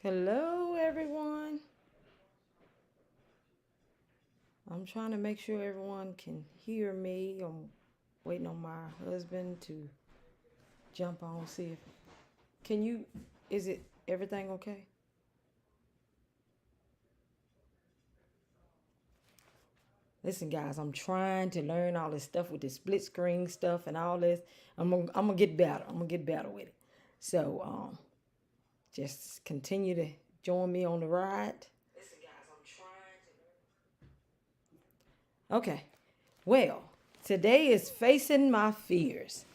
Hello, everyone. I'm trying to make sure everyone can hear me. I'm waiting on my husband to jump on, see if. Can you, is it everything okay? Listen, guys, I'm trying to learn all this stuff with the split screen stuff and all this. I'm gonna get better. I'm gonna get better with it. So, just continue to join me on the ride. Listen, guys, I'm trying to. Okay. Well, today is facing my fears.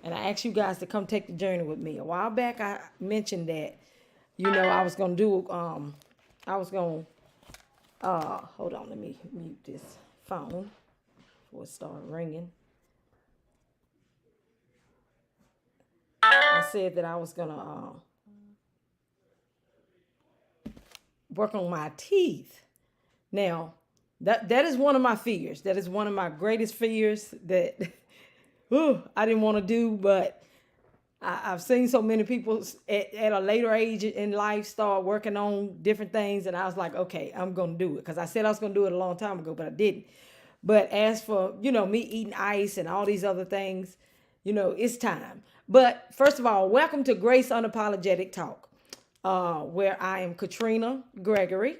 And I asked you guys to come take the journey with me. A while back I mentioned that, I was gonna do I was gonna hold on, let me mute this phone before it started ringing. I said that I was gonna work on my teeth. Now, that is one of my fears. That is one of my greatest fears that I didn't want to do, but I've seen so many people at a later age in life start working on different things, and I was like, okay, I'm gonna do it because I said I was gonna do it a long time ago, but I didn't. But as for me eating ice and all these other things, it's time. But first of all, welcome to Grace Unapologetic Talk, where I am Katrina Gregory,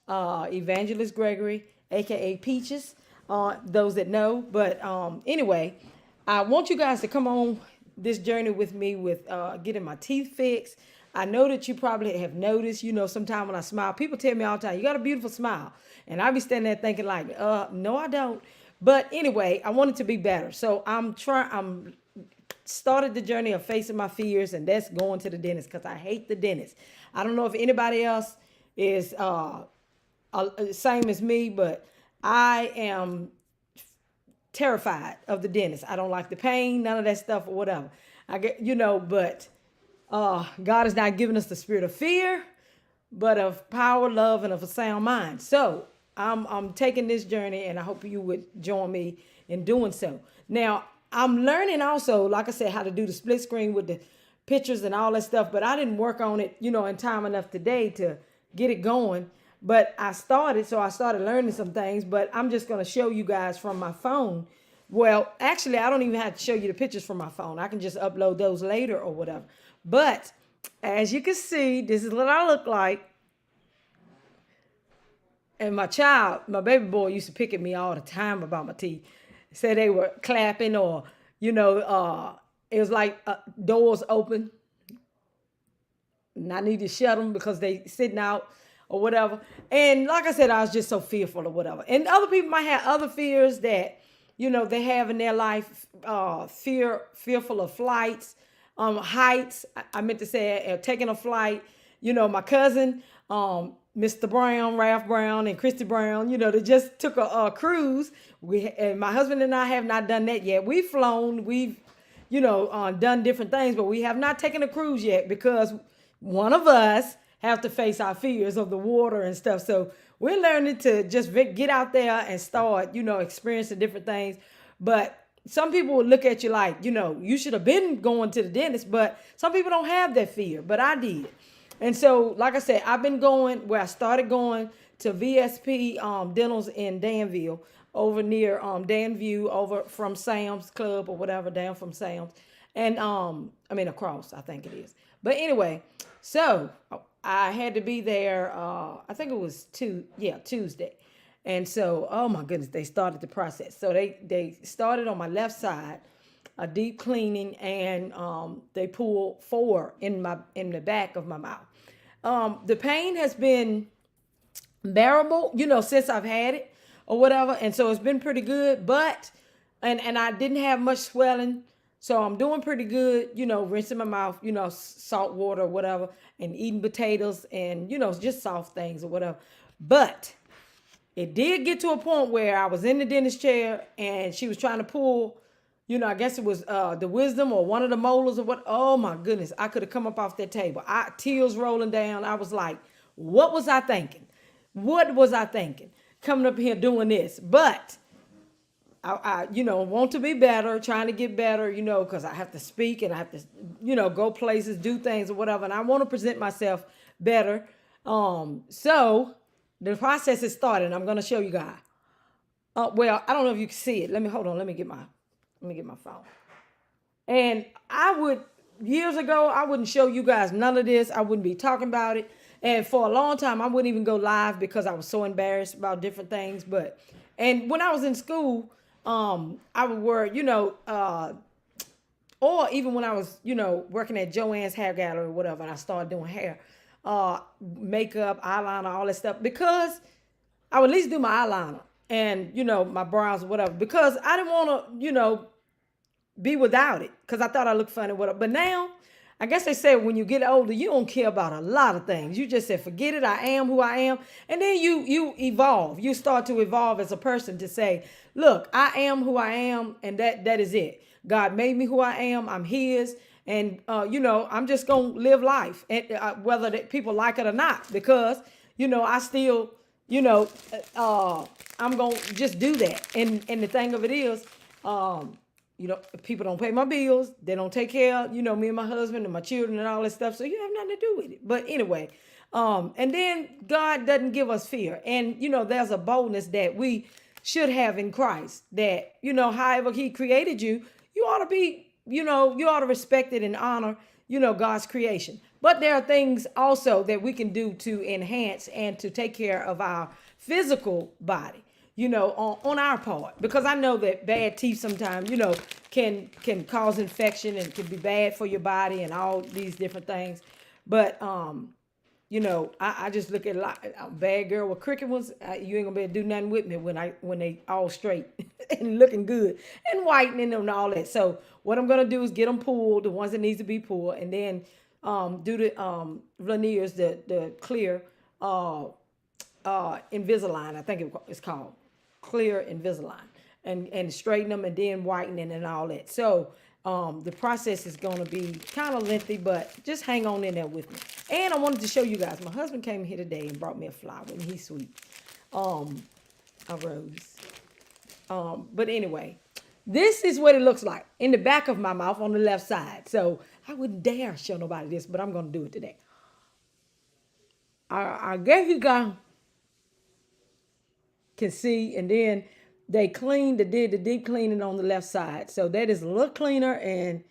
Evangelist Gregory, aka Peaches. Those that know, but anyway, I want you guys to come on this journey with me with getting my teeth fixed. I know that you probably have noticed, sometime when I smile, people tell me all the time, you got a beautiful smile. And I be standing there thinking like, no, I don't. But anyway, I want it to be better. So I'm started the journey of facing my fears, and that's going to the dentist because I hate the dentist. I don't know if anybody else is same as me, but I am terrified of the dentist. I don't like the pain, none of that stuff or whatever. I get, but God has not given us the spirit of fear, but of power, love, and of a sound mind. So I'm taking this journey, and I hope you would join me in doing so. Now I'm learning also, like I said, how to do the split screen with the pictures and all that stuff, but I didn't work on it, in time enough today to get it going. But so I started learning some things, but I'm just going to show you guys from my phone. Well, actually, I don't even have to show you the pictures from my phone. I can just upload those later or whatever. But as you can see, this is what I look like. And my baby boy used to pick at me all the time about my teeth. Say they were clapping or, it was like doors open and I need to shut them because they sitting out or whatever. And like I said, I was just so fearful or whatever. And other people might have other fears that, they have in their life, fearful of flights, heights. I meant to say taking a flight. My cousin, Mr. Brown, Ralph Brown, and Christy Brown, they just took a cruise. And my husband and I have not done that yet. We've flown, we've, done different things, but we have not taken a cruise yet because one of us have to face our fears of the water and stuff. So we're learning to just get out there and start, experiencing different things. But some people will look at you like, you should have been going to the dentist, but some people don't have that fear, but I did. And so, like I said, I've been going where I started going to VSP Dentals in Danville, over near Danview, over from Sam's Club or whatever, down from Sam's. And across, I think it is. But anyway, so I had to be there, I think it was Tuesday. And so, oh my goodness, they started the process. So they started on my left side, a deep cleaning, and they pulled four in the back of my mouth. The pain has been bearable, since I've had it or whatever. And so it's been pretty good, but, and I didn't have much swelling. So I'm doing pretty good, rinsing my mouth, salt water or whatever, and eating potatoes and, just soft things or whatever. But it did get to a point where I was in the dentist chair and she was trying to pull, I guess it was the wisdom or one of the molars or what. Oh my goodness, I could have come up off that table. Tears rolling down. I was like, what was I thinking? What was I thinking? Coming up here doing this. But I want to be better, trying to get better, because I have to speak and I have to, go places, do things or whatever. And I want to present myself better So the process is starting. I'm gonna show you guys. Well, I don't know if you can see it. Let me hold on. Let me get my phone. And I would, years ago, I wouldn't show you guys none of this. I wouldn't be talking about it. And for a long time, I wouldn't even go live because I was so embarrassed about different things. And when I was in school, I would wear, or even when I was, working at Joann's Hair Gallery or whatever, and I started doing hair, makeup, eyeliner, all that stuff, because I would at least do my eyeliner and, my brows or whatever, because I didn't want to, be without it because I thought I looked funny. Whatever. But now, I guess they say when you get older, you don't care about a lot of things. You just said, forget it. I am who I am. And then you evolve. You start to evolve as a person to say, look, I am who I am. And that is it. God made me who I am. I'm his. And, I'm just going to live life, and whether people like it or not, because, I still, I'm going to just do that. And the thing of it is, people don't pay my bills. They don't take care of, me and my husband and my children and all that stuff. So you have nothing to do with it. But anyway, and then God doesn't give us fear. And, there's a boldness that we should have in Christ that, however he created you, you ought to be, you ought to respect it and honor, God's creation. But there are things also that we can do to enhance and to take care of our physical body, on our part, because I know that bad teeth sometimes, can cause infection and can be bad for your body and all these different things. But I just look at a lot, a bad girl with crooked ones. You ain't gonna be able to do nothing with me when they all straight and looking good and whitening them and all that. So what I'm gonna do is get them pulled, the ones that needs to be pulled, and then do the veneers, the clear Invisalign, I think it's called clear Invisalign, and straighten them and then whitening and all that. So the process is going to be kind of lengthy, but just hang on in there with me. And I wanted to show you guys, my husband came here today and brought me a flower, and he's sweet. A rose. But anyway, this is what it looks like in the back of my mouth on the left side. So I wouldn't dare show nobody this, but I'm going to do it today. I guess you guys can see, and then they did the deep cleaning on the left side. So that is a little cleaner, and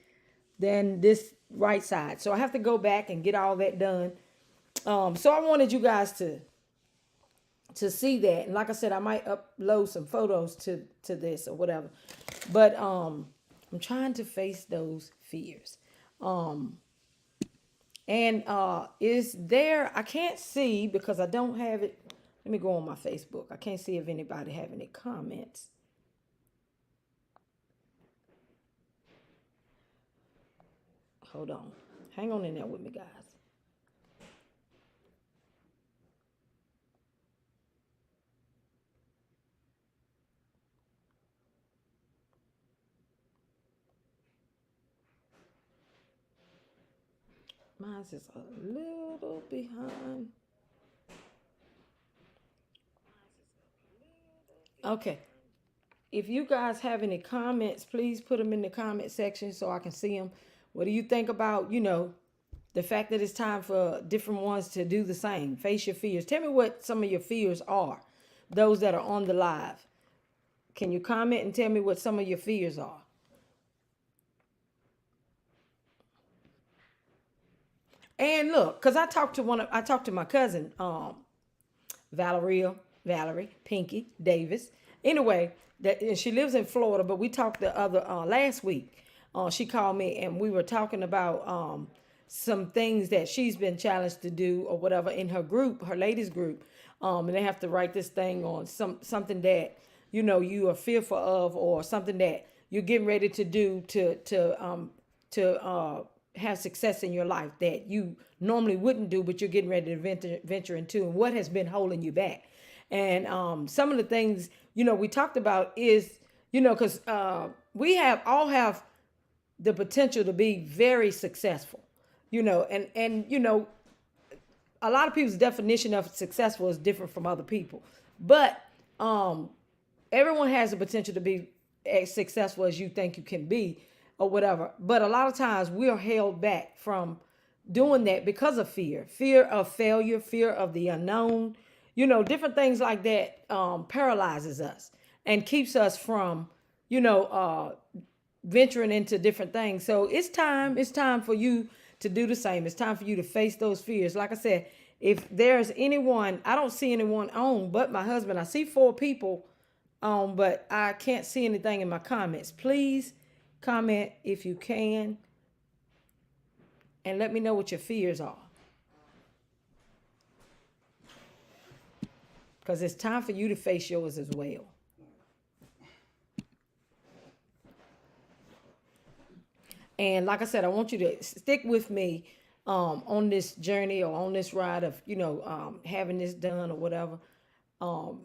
then this right side. So I have to go back and get all that done. So I wanted you guys to see that. And like I said, I might upload some photos to this or whatever. But I'm trying to face those fears. And is there, I can't see because I don't have it. Let me go on my Facebook. I can't see if anybody have any comments. Hold on. Hang on in there with me, guys. Mine's is a little behind. Okay. If you guys have any comments, please put them in the comment section so I can see them. What do you think about, the fact that it's time for different ones to do the same? Face your fears. Tell me what some of your fears are, those that are on the live. Can you comment and tell me what some of your fears are? And look, because I talked to my cousin, Valerie, Pinky Davis. Anyway, and she lives in Florida, but we talked the other last week. She called me and we were talking about some things that she's been challenged to do or whatever in her group, her ladies group. And they have to write this thing on something that you are fearful of, or something that you're getting ready to do to have success in your life that you normally wouldn't do, but you're getting ready to venture into, and what has been holding you back. And some of the things, we talked about is, because we all have the potential to be very successful, and a lot of people's definition of successful is different from other people, but everyone has the potential to be as successful as you think you can be or whatever. But a lot of times we are held back from doing that because of fear of failure, fear of the unknown, different things like that paralyzes us and keeps us from, you know, venturing into different things. So it's time for you to do the same. It's time for you to face those fears. Like I said, if there's anyone, I don't see anyone on but my husband. I see four people on, but I can't see anything in my comments. Please comment if you can and let me know what your fears are. Because it's time for you to face yours as well. And like I said, I want you to stick with me on this journey or on this ride of, having this done or whatever. Um,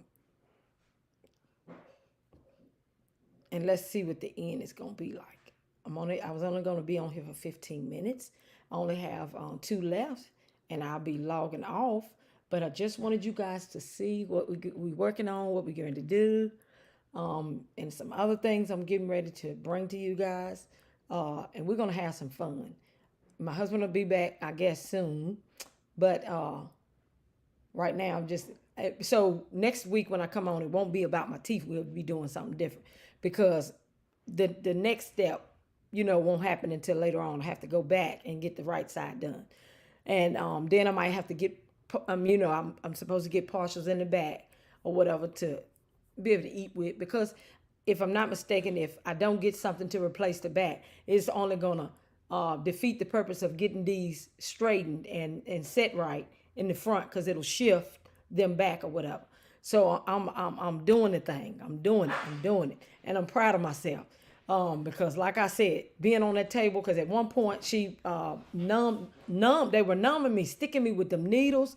and let's see what the end is going to be like. I was only going to be on here for 15 minutes. I only have two left, and I'll be logging off. But I just wanted you guys to see what we working on, what we're going to do, and some other things I'm getting ready to bring to you guys. And we're going to have some fun. My husband will be back, I guess, soon. But right now, so next week when I come on, it won't be about my teeth. We'll be doing something different because the next step, won't happen until later on. I have to go back and get the right side done. And then I might have to get, I'm supposed to get partials in the back or whatever to be able to eat with, because if I'm not mistaken, if I don't get something to replace the back, it's only gonna defeat the purpose of getting these straightened and set right in the front, because it'll shift them back or whatever. So I'm doing the thing. I'm doing it, and I'm proud of myself. Because like I said, being on that table, because at one point she they were numbing me, sticking me with them needles,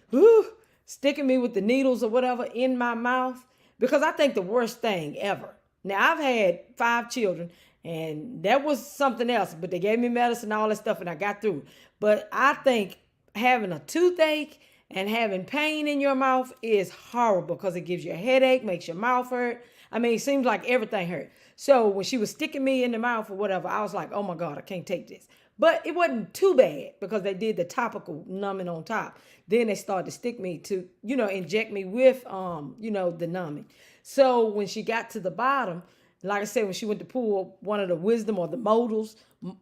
whew, sticking me with the needles or whatever in my mouth, because I think the worst thing ever. Now I've had 5 children, and that was something else, but they gave me medicine, all that stuff, and I got through. But I think having a toothache and having pain in your mouth is horrible, because it gives you a headache, makes your mouth hurt. I mean, it seems like everything hurt. So when she was sticking me in the mouth or whatever, I was like, oh my God, I can't take this. But it wasn't too bad, because they did the topical numbing on top. Then they started to stick me to, inject me with, the numbing. So when she got to the bottom, like I said, when she went to pull one of the wisdom or the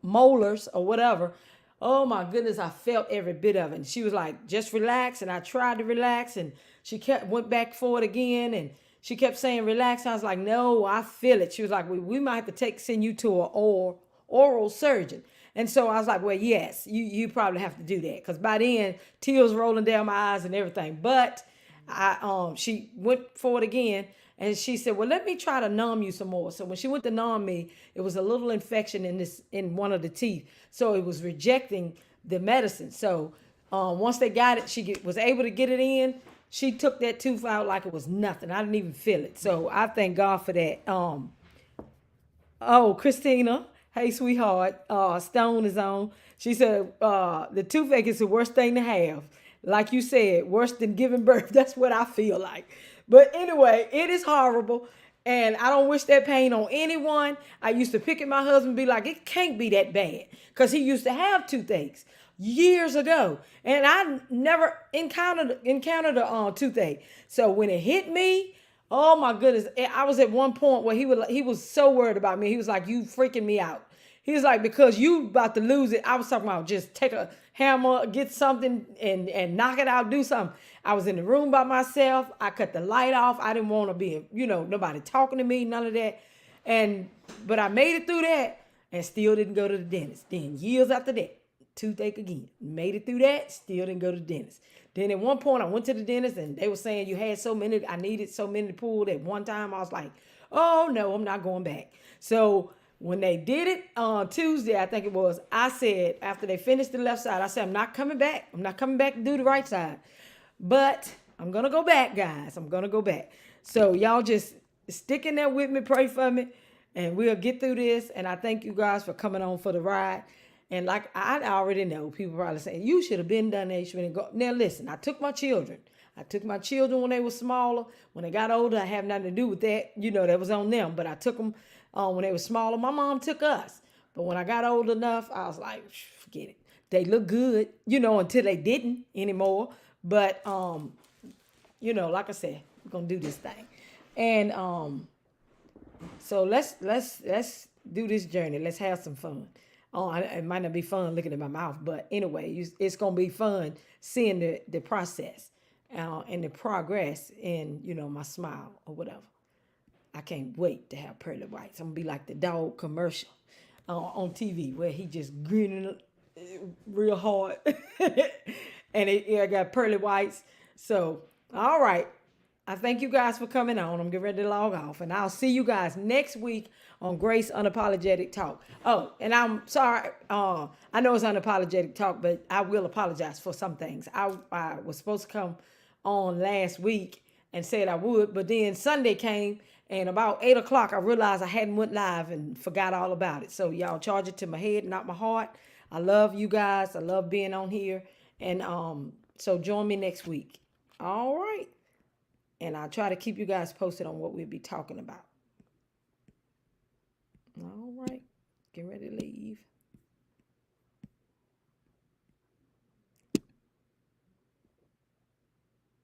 molars or whatever, oh my goodness, I felt every bit of it. And she was like, just relax. And I tried to relax, and she went back for it again. And she kept saying, relax. I was like, no, I feel it. She was like, we might have to send you to an oral surgeon. And so I was like, well, yes, you probably have to do that. Because by then, tears rolling down my eyes and everything. But she went for it again. And she said, well, let me try to numb you some more. So when she went to numb me, it was a little infection in one of the teeth. So it was rejecting the medicine. So once they got it, she was able to get it in. She took that tooth out like it was nothing. I didn't even feel it. So I thank God for that. Oh, Christina. Hey, sweetheart. Stone is on. She said, the toothache is the worst thing to have. Like you said, worse than giving birth. That's what I feel like. But anyway, it is horrible. And I don't wish that pain on anyone. I used to pick at my husband and be like, it can't be that bad. Because he used to have toothaches years ago. And I never encountered a toothache. So when it hit me, oh my goodness. I was at one point where he was so worried about me. He was like, you freaking me out. He was like, because you about to lose it. I was talking about just take a hammer, get something and knock it out, do something. I was in the room by myself. I cut the light off. I didn't want to be, nobody talking to me, none of that. But I made it through that and still didn't go to the dentist. Then years after that, toothache again. Made it through that, still didn't go to the dentist. Then at one point I went to the dentist and they were saying you had so many, I needed so many pulled at one time. I was like, oh no, I'm not going back. So when they did it on Tuesday, I think it was, I said, after they finished the left side, I said, I'm not coming back. I'm not coming back to do the right side. But I'm going to go back, guys. I'm going to go back. So y'all just stick in there with me, pray for me, and we'll get through this. And I thank you guys for coming on for the ride. And like I already know, people probably saying, you should have been done that. You should have go. Now listen, I took my children. I took my children when they were smaller. When they got older, I have nothing to do with that. That was on them. But I took them when they were smaller. My mom took us. But when I got old enough, I was like, forget it. they look good, until they didn't anymore. But like I said, we're gonna do this thing. And so let's do this journey. Let's have some fun. Oh, it might not be fun looking at my mouth, but anyway, it's gonna be fun seeing the process and the progress in my smile or whatever. I can't wait to have pearly whites. I'm gonna be like the dog commercial on TV where he just grinning real hard, and I got pearly whites. So, all right. I thank you guys for coming on. I'm getting ready to log off, and I'll see you guys next week on Grace Unapologetic Talk. Oh, and I'm sorry. I know it's unapologetic talk, but I will apologize for some things. I was supposed to come on last week and said I would, but then Sunday came, and about 8 o'clock, I realized I hadn't went live and forgot all about it. So y'all charge it to my head, not my heart. I love you guys. I love being on here, and so join me next week. All right. And I'll try to keep you guys posted on what we'll be talking about. All right. Get ready to